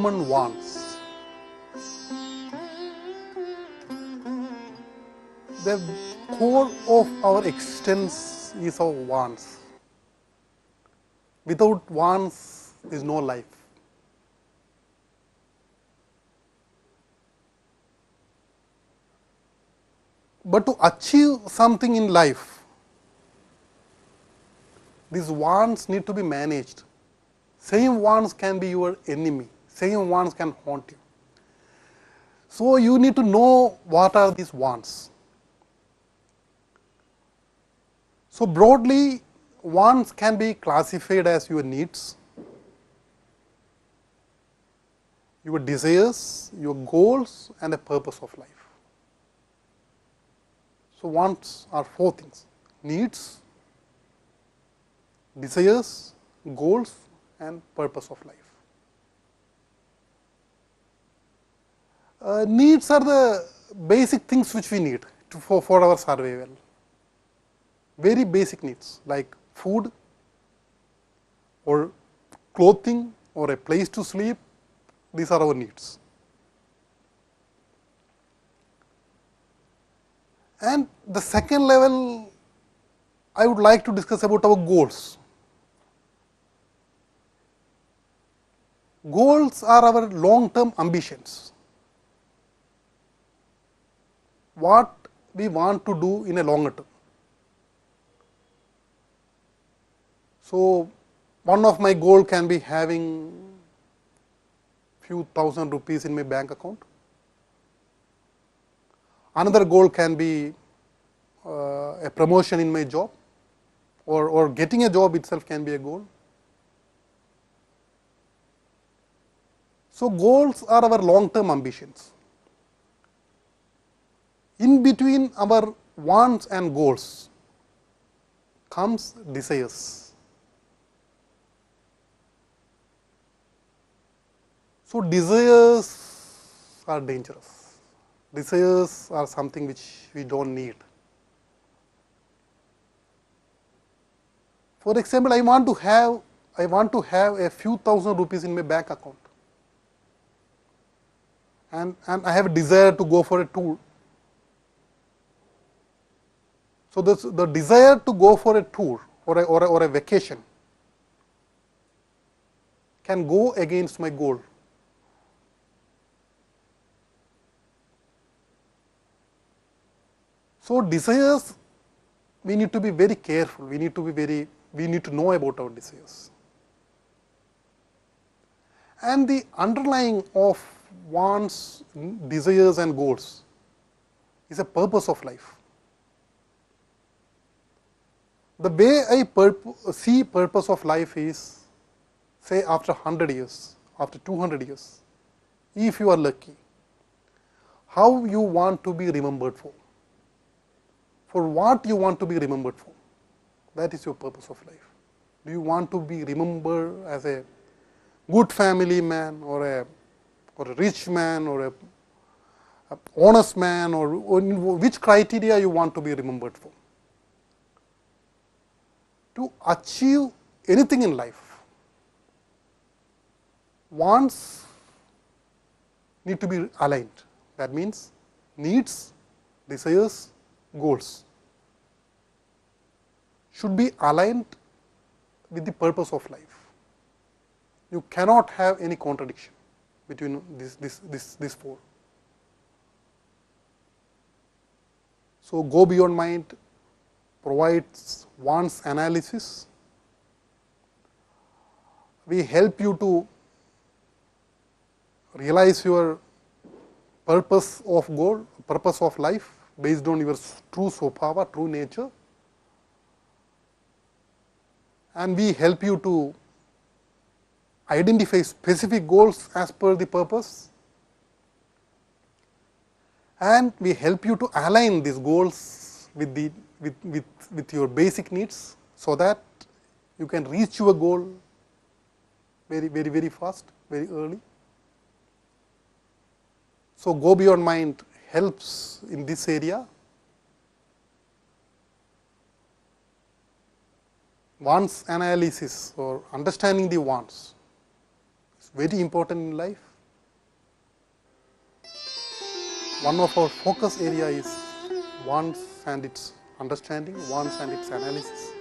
human wants. The core of our existence is our wants. Without wants, there is no life. But to achieve something in life, these wants need to be managed. Same wants can be your enemy. Same wants can haunt you. So you need to know what are these wants. So broadly, wants can be classified as your needs, your desires, your goals, and the purpose of life. So wants are four things: needs, desires, goals, and purpose of life. Needs are the basic things which we need for our survival. Very basic needs like food or clothing or a place to sleep. These are our needs. And the second level, I would like to discuss about our goals. Goals are our long-term ambitions. What we want to do in a longer term. So one of my goal can be having few thousand rupees in my bank account. Another goal can be a promotion in my job, or getting a job itself can be a goal. So goals are our long-term ambitions. In between our wants and goals comes desires. So desires are dangerous. Desires are something which we don't need. For example, I want to have a few thousand rupees in my bank account, and I have a desire to go for a tour. So the desire to go for a tour or a vacation can go against my goal. So desires, we need to be very careful. We need to know about our desires. And the underlying of wants, desires, and goals is a purpose of life. The way I see purpose of life is, say after 100 years, after 200 years, if you are lucky, how you want to be remembered for what you want to be remembered for. That is your purpose of life. Do you want to be remembered as a good family man, or a rich man, or a honest man, or which criteria you want to be remembered for? To achieve anything in life, wants need to be aligned. That means needs, desires, goals should be aligned with the purpose of life. You cannot have any contradiction between these four. So Go Beyond Mind provides wants analysis. We help you to realize your purpose of life based on your true swabhava, true nature, and we help you to identify specific goals as per the purpose, and we help you to align these goals with your basic needs, so that you can reach your goal very fast, very early. So Go Beyond Mind helps in this area. Wants analysis, or understanding the wants, is very important in life. one of our focus area is wants and its understanding, wants and its analysis.